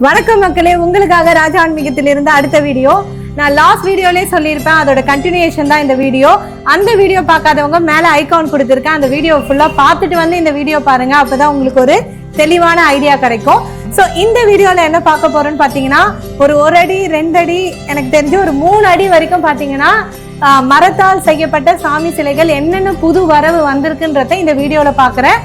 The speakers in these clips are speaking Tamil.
வணக்கம் மக்களே, உங்களுக்காக ராஜா ஆன்மீகத்திலிருந்து அடுத்த வீடியோ. நான் லாஸ்ட் வீடியோலயே சொல்லியிருப்பேன், அதோட கண்டினியூஷன் தான் இந்த வீடியோ. அந்த வீடியோ பார்க்காதவங்க மேல ஐகான் கொடுத்துருக்கேன், அந்த வீடியோ ஃபுல்லா பார்த்துட்டு வந்து இந்த வீடியோ பாருங்க. அப்பதான் உங்களுக்கு ஒரு தெளிவான ஐடியா கிடைக்கும். ஸோ இந்த வீடியோல என்ன பார்க்க போறோம்னு பாத்தீங்கன்னா, ஒரு அடி 2 அடி, எனக்கு தெரிஞ்சு ஒரு 3 அடி வரைக்கும் பாத்தீங்கன்னா மரத்தால் செய்யப்பட்ட சாமி சிலைகள் என்னென்ன புது வரவு வந்திருக்குன்றத இந்த வீடியோல பாக்குறேன்.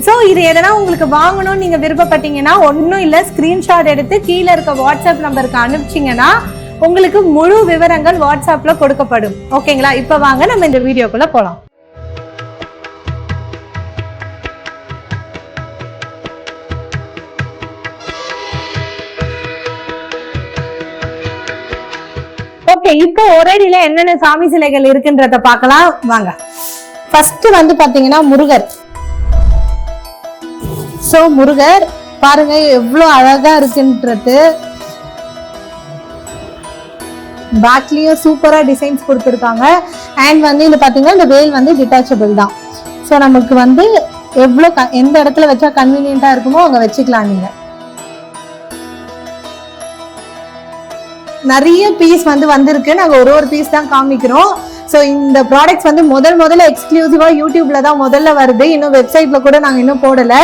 ஸோ இது எதனா உங்களுக்கு வாங்கணும்னு நீங்க விருப்பப்பட்டீங்கன்னா ஒன்றும் இல்லை, ஸ்கிரீன்ஷாட் எடுத்து கீழே இருக்க வாட்ஸ்அப் நம்பருக்கு அனுப்பிச்சிங்கன்னா உங்களுக்கு முழு விவரங்கள் வாட்ஸ்அப்ல கொடுக்கப்படும். ஓகேங்களா? இப்போ வாங்க நம்ம இந்த வீடியோக்குள்ள போலாம். ஓகே, இப்போ ஒரு அடியில என்னென்ன சாமி சிலைகள் இருக்குன்றத பார்க்கலாம் வாங்க. ஃபர்ஸ்ட் வந்து பாத்தீங்கன்னா முருகர். சோ முருகர் பாருங்க எவ்வளவு அழகா இருக்குன்றது. பேக்லயும் சூப்பரா டிசைன்ஸ் கொடுத்துருக்காங்க. அண்ட் வந்து இது பாத்தீங்கன்னா இந்த வேல் வந்து டிட்டாச்சபிள் தான். ஸோ நமக்கு வந்து எவ்வளவு எந்த இடத்துல வச்சா கன்வீனியன்டா இருக்குமோ அங்க வச்சுக்கலாம். நீங்க நிறைய பீஸ் வந்து வந்திருக்கு, நாங்க ஒரு பீஸ் தான் காமிக்கிறோம். ஸோ இந்த ப்ராடக்ட்ஸ் வந்து முதல்ல எக்ஸ்க்ளூசிவா யூடியூப்ல தான் முதல்ல வருது, இன்னும் வெப்சைட்ல கூட நாங்க இன்னும் போடல.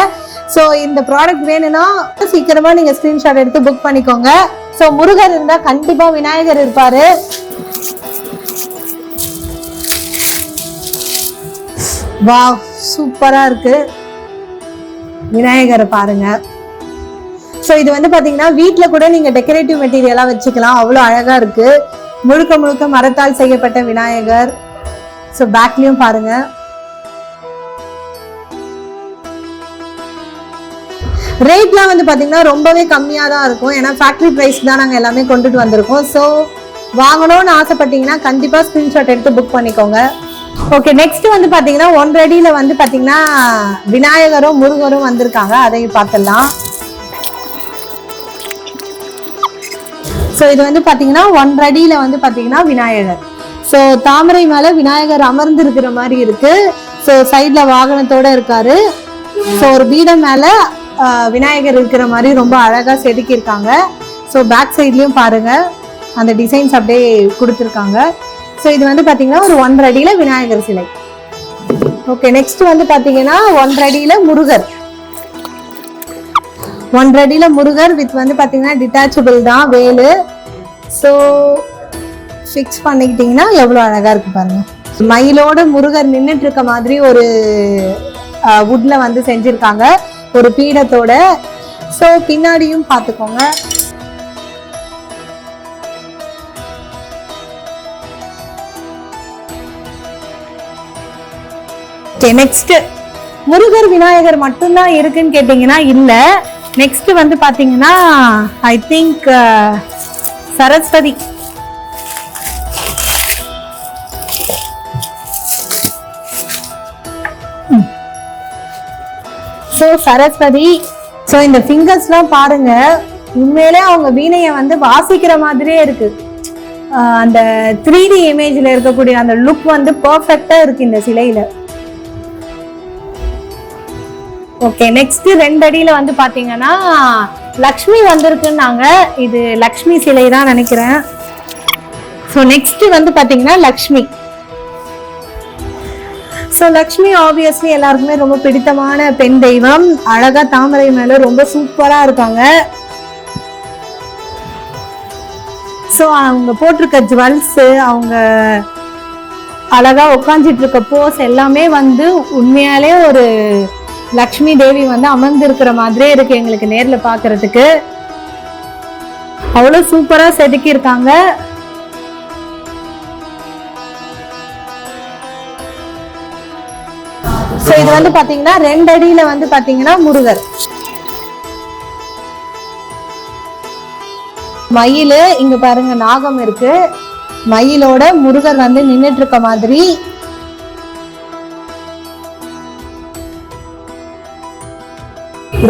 ஸோ இந்த ப்ராடக்ட் வேணும்னா சீக்கிரமா நீங்க ஸ்கிரீன்ஷாட் எடுத்து புக் பண்ணிக்கோங்க. ஸோ முருகர் இருந்தா கண்டிப்பா விநாயகர் இருப்பாரு. வாவ், சூப்பரா இருக்கு. விநாயகரை பாருங்க. ஸோ இது வந்து பாத்தீங்கன்னா வீட்டுல கூட நீங்க டெக்கரேட்டிவ் மெட்டீரியலா வச்சுக்கலாம், அவ்வளவு அழகா இருக்கு. முழுக்க மரத்தால் செய்யப்பட்ட விநாயகர். ஸோ பேக்லயும் பாருங்க. ரேட்லாம் வந்து பாத்தீங்கன்னா ரொம்பவே கம்மியா தான் இருக்கும், ஏன்னா ஃபேக்டரி பிரைஸ் தான் நாங்க எல்லாமே கொண்டுட்டு வந்திருக்கோம். ஸோ வாங்கணும்னு ஆசைப்பட்டீங்கன்னா கண்டிப்பா ஸ்கிரீன்ஷாட் எடுத்து புக் பண்ணிக்கோங்க. ஓகே, நெக்ஸ்ட் வந்து பாத்தீங்கன்னா 1 அடியில வந்து பாத்தீங்கன்னா விநாயகரும் முருகரும் வந்திருக்காங்க, அதையும் பார்த்துடலாம். ஸோ இது வந்து பாத்தீங்கன்னா 1 அடியில வந்து பாத்தீங்கன்னா விநாயகர். ஸோ தாமரை மேல விநாயகர் அமர்ந்து இருக்கிற மாதிரி இருக்கு. ஸோ சைட்ல வாகனத்தோட இருக்காரு. ஸோ ஒரு பீடம் மேல விநாயகர் இருக்கிற மாதிரி ரொம்ப அழகா செதுக்கி இருக்காங்க. ஸோ பேக் சைட்லயும் பாருங்க அந்த டிசைன்ஸ் அப்படியே கொடுத்துருக்காங்க. ஸோ இது வந்து பாத்தீங்கன்னா ஒரு 1 அடியில விநாயகர் சிலை. ஓகே, நெக்ஸ்ட் வந்து பாத்தீங்கன்னா 1 அடியில முருகர். 1 அடியில முருகர் வித் வந்து பாத்தீங்கன்னா டிட்டாச்சபிள் தான் வேலு. ஸோ ஃபிக்ஸ் பண்ணிக்கிட்டீங்கன்னா எவ்வளவு அழகா இருக்கு பாருங்க. மயிலோட முருகர் நின்றுட்டு இருக்க மாதிரி ஒரு வுட்ல வந்து செஞ்சிருக்காங்க, ஒரு பீடத்தோட. ஸோ பின்னாடியும் பார்த்துக்கோங்க. நெக்ஸ்ட் முருகர் விநாயகர் மட்டும்தான் இருக்குன்னு கேட்டீங்கன்னா இல்ல. நெக்ஸ்ட் வந்து பாத்தீங்கன்னா I think Saraswati. So Saraswati. So இந்த ஃபிங்கர்ஸ்லாம் பாருங்க, உண்மையிலே அவங்க வீணையை வந்து வாசிக்கிற மாதிரியே இருக்கு. அந்த 3D இமேஜ்ல இருக்கக்கூடிய அந்த லுக் வந்து பர்ஃபெக்டா இருக்கு இந்த சிலையில. ஓகே, நெக்ஸ்ட் 2 அடியில வந்து பாத்தீங்கன்னா லக்ஷ்மி வந்திருக்குன்னாங்க. இது லக்ஷ்மி சிலை தான் நினைக்கிறேன். ஸோ நெக்ஸ்ட் வந்து பாத்தீங்கன்னா லக்ஷ்மி. ஸோ லக்ஷ்மி ஆப்வியஸ்லி எல்லாருக்குமே ரொம்ப பிடித்தமான பெண் தெய்வம். அழகா தாமரை மேல ரொம்ப சூப்பரா இருக்காங்க. ஸோ அவங்க போட்டிருக்க ஜுவல்ஸ், அவங்க அழகா உட்காந்துட்டு இருக்க போஸ் எல்லாமே வந்து உண்மையாலே ஒரு லக்ஷ்மி தேவி வந்து அமர்ந்து இருக்கிற மாதிரியே இருக்கு எங்களுக்கு நேர்ல பாக்குறதுக்கு. அவ்வளவு சூப்பரா செதுக்கி இருக்காங்க. ஸோ இது வந்து பாத்தீங்கன்னா 2 அடியில வந்து பாத்தீங்கன்னா முருகர். மயிலு இங்க பாருங்க, நாகம் இருக்கு, மயிலோட முருகர் வந்து நின்றுட்டு இருக்க மாதிரி.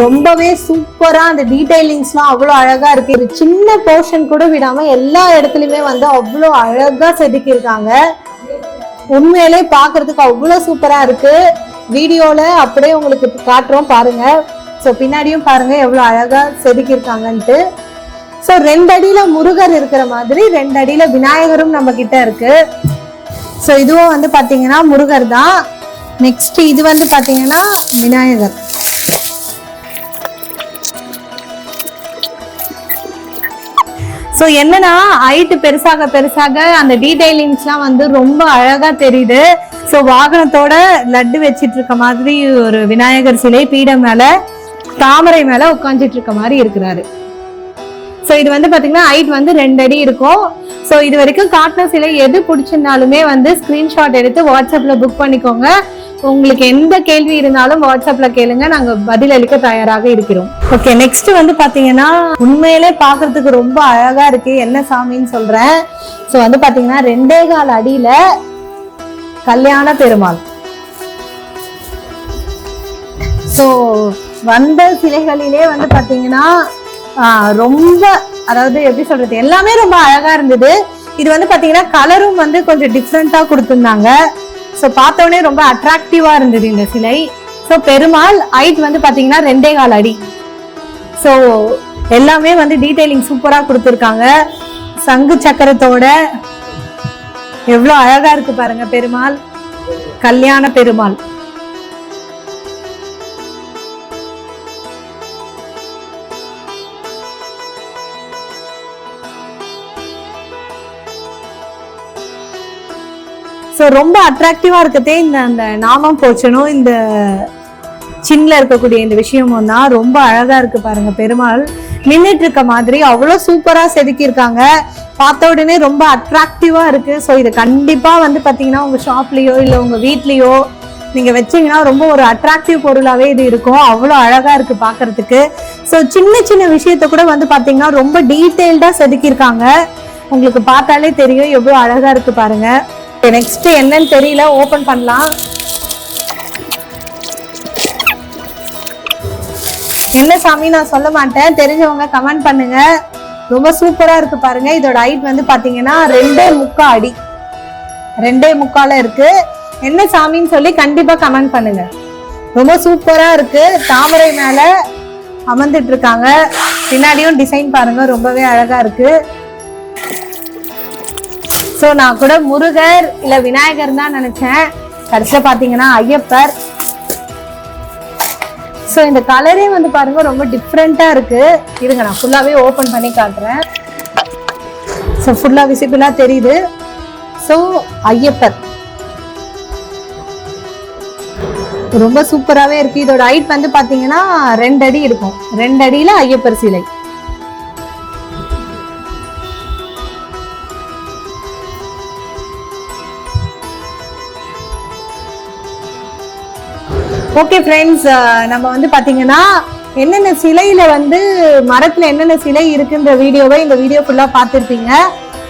ரொம்பவே சூப்பரா அந்த டீடைலிங்ஸ்லாம் அவ்வளவு அழகா இருக்கு. ஒரு சின்ன போர்ஷன் கூட விடாம எல்லா இடத்துலயுமே வந்து அவ்வளவு அழகா செதுக்கி இருக்காங்க. உண்மையிலே பாக்குறதுக்கு அவ்வளவு சூப்பரா இருக்கு. வீடியோல அப்படியே உங்களுக்கு காட்டுறோம் பாருங்க. ஸோ பின்னாடியும் பாருங்க எவ்வளவு அழகா செதுக்கி இருக்காங்கன்ட்டு. ஸோ 2 அடியில முருகர் இருக்கிற மாதிரி 2 அடியில விநாயகரும் நம்ம கிட்ட இருக்கு. ஸோ இதுவும் வந்து பாத்தீங்கன்னா முருகர் தான். நெக்ஸ்ட் இது வந்து பாத்தீங்கன்னா விநாயகர். ஸோ என்னன்னா ஹைட் பெருசாக பெருசாக அந்த டீடைலிங்ஸ்லாம் வந்து ரொம்ப அழகா தெரியுது. ஸோ வாகனத்தோட லட்டு வச்சிட்டு இருக்க மாதிரி ஒரு விநாயகர் சிலை பீடம் மேல தாமரை மேல உட்காந்துட்டு இருக்க மாதிரி இருக்கிறாரு. ஸோ இது வந்து பாத்தீங்கன்னா ஹைட் வந்து 2 அடி இருக்கும். ஸோ இது வரைக்கும் காட்டின சிலை எது பிடிச்சிருந்தாலுமே வந்து ஸ்கிரீன்ஷாட் எடுத்து வாட்ஸ்அப்ல புக் பண்ணிக்கோங்க. உங்களுக்கு எந்த கேள்வி இருந்தாலும் வாட்ஸ்அப்ல கேளுங்க, நாங்க பதில் அளிக்க தயாராக இருக்கிறோம். ஓகே, நெக்ஸ்ட் வந்து பாத்தீங்கன்னா உண்மையிலே பாக்குறதுக்கு ரொம்ப அழகா இருக்கு. என்ன சாமின்னு சொல்றேன். ஸோ வந்து பாத்தீங்கன்னா 2.25 அடியில கல்யாண பெருமாள். ஸோ வந்த சிலைகளிலே வந்து பாத்தீங்கன்னா ரொம்ப, அதாவது எப்படி சொல்றது, எல்லாமே ரொம்ப அழகா இருந்தது. இது வந்து பாத்தீங்கன்னா கலரும் வந்து கொஞ்சம் டிஃப்ரெண்டா கொடுத்திருந்தாங்க. ஸோ பார்த்தோன்னே ரொம்ப அட்ராக்டிவா இருந்தது இந்த சிலை. ஸோ பெருமாள் ஹைட் வந்து பாத்தீங்கன்னா 2.25 அடி. ஸோ எல்லாமே வந்து டீடைலிங் சூப்பரா கொடுத்துருக்காங்க. சங்கு சக்கரத்தோட எவ்வளவு அழகா இருக்கு பாருங்க பெருமாள், கல்யாண பெருமாள். ஸோ ரொம்ப அட்ராக்டிவா இருக்கதே அந்த நாமம் போச்சனும் இந்த சின்ன இருக்கக்கூடிய இந்த விஷயமும் தான். ரொம்ப அழகா இருக்கு பாருங்க. பெருமாள் நின்றுட்டு இருக்க மாதிரி அவ்வளோ சூப்பரா செதுக்கி இருக்காங்க. பார்த்த உடனே ரொம்ப அட்ராக்டிவா இருக்கு. ஸோ இது கண்டிப்பா வந்து பாத்தீங்கன்னா உங்க ஷாப்லயோ இல்லை உங்க வீட்லயோ நீங்க வச்சீங்கன்னா ரொம்ப ஒரு அட்ராக்டிவ் பொருளாவே இது இருக்கும். அவ்வளோ அழகா இருக்கு பாக்குறதுக்கு. ஸோ சின்ன சின்ன விஷயத்த கூட வந்து பாத்தீங்கன்னா ரொம்ப டீட்டெயில்டா செதுக்கியிருக்காங்க. உங்களுக்கு பார்த்தாலே தெரியும் எவ்வளோ அழகா இருக்கு பாருங்க. நெக்ஸ்ட் என்னன்னு தெரியல, ஓபன் பண்ணலாம். என்ன சாமி நான் சொல்ல மாட்டேன், தெரிஞ்சவங்க கமெண்ட் பண்ணுங்க. ரொம்ப சூப்பரா இருக்கு பாருங்க. இதோட ஹைட் வந்து பாத்தீங்கன்னா 2.25 அடி, 2.25 இருக்கு. என்ன சாமின்னு சொல்லி கண்டிப்பா கமெண்ட் பண்ணுங்க. ரொம்ப சூப்பரா இருக்கு. தாமரை மேல அமர்ந்துட்டு இருக்காங்க. பின்னாடியும் டிசைன் பாருங்க, ரொம்பவே அழகா இருக்கு. ஸோ நான் கூட முருகர் இல்ல விநாயகர் தான் நினைச்சேன், கடைசியில பாத்தீங்கன்னா ஐயப்பர். ஸோ இந்த கலரே வந்து பாருங்க ரொம்ப டிஃப்ரெண்டா இருக்கு. இருங்க நான் ஃபுல்லாவே ஓபன் பண்ணி காட்டுறேன். ஸோ ஃபுல்லா விசிபிளா தெரியுது. ஸோ ஐயப்பர் ரொம்ப சூப்பராகவே இருக்கு. இதோட ஹைட் வந்து பாத்தீங்கன்னா 2 அடி இருக்கும். 2 அடியில ஐயப்பர் சிலை. ஓகே ஃப்ரெண்ட்ஸ், நம்ம வந்து பாத்தீங்கன்னா என்னென்ன சிலையில வந்து மரத்துல என்னென்ன சிலை இருக்குன்ற வீடியோவை இந்த வீடியோ ஃபுல்லா பார்த்துருப்பீங்க.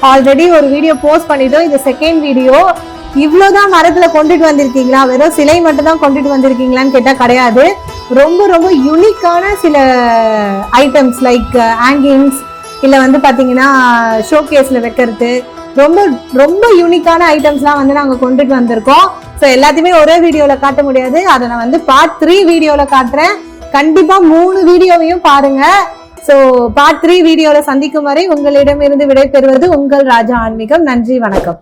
ஆல்ரெடி ஒரு வீடியோ போஸ்ட் பண்ணிட்டோம். இது செகண்ட் வீடியோ. இவ்வளவுதான் மரத்துல கொண்டுட்டு வந்திருக்கீங்களா, வெறும் சிலை மட்டும் தான் கொண்டுட்டு வந்திருக்கீங்களான்னு கேட்டா கிடையாது. ரொம்ப ரொம்ப யூனிக்கான சில ஐட்டம்ஸ் லைக் ஹேங்கிங்ஸ், இல்ல வந்து பாத்தீங்கன்னா ஷோகேஸ்ல வைக்கிறது, ரொம்ப ரொம்ப யூனிக்கான ஐட்டம்ஸ்லாம் வந்து நாங்க கொண்டுட்டு வந்திருக்கோம். ஸோ எல்லாத்தையுமே ஒரே வீடியோல காட்ட முடியாது. அதை நான் வந்து பார்ட் 3 வீடியோல காட்டுறேன். கண்டிப்பா 3 வீடியோவையும் பாருங்க. ஸோ பார்ட் 3 வீடியோல சந்திக்கும் வரை உங்களிடமிருந்து விடைபெறுவது உங்கள் ராஜா ஆன்மீகம். நன்றி, வணக்கம்.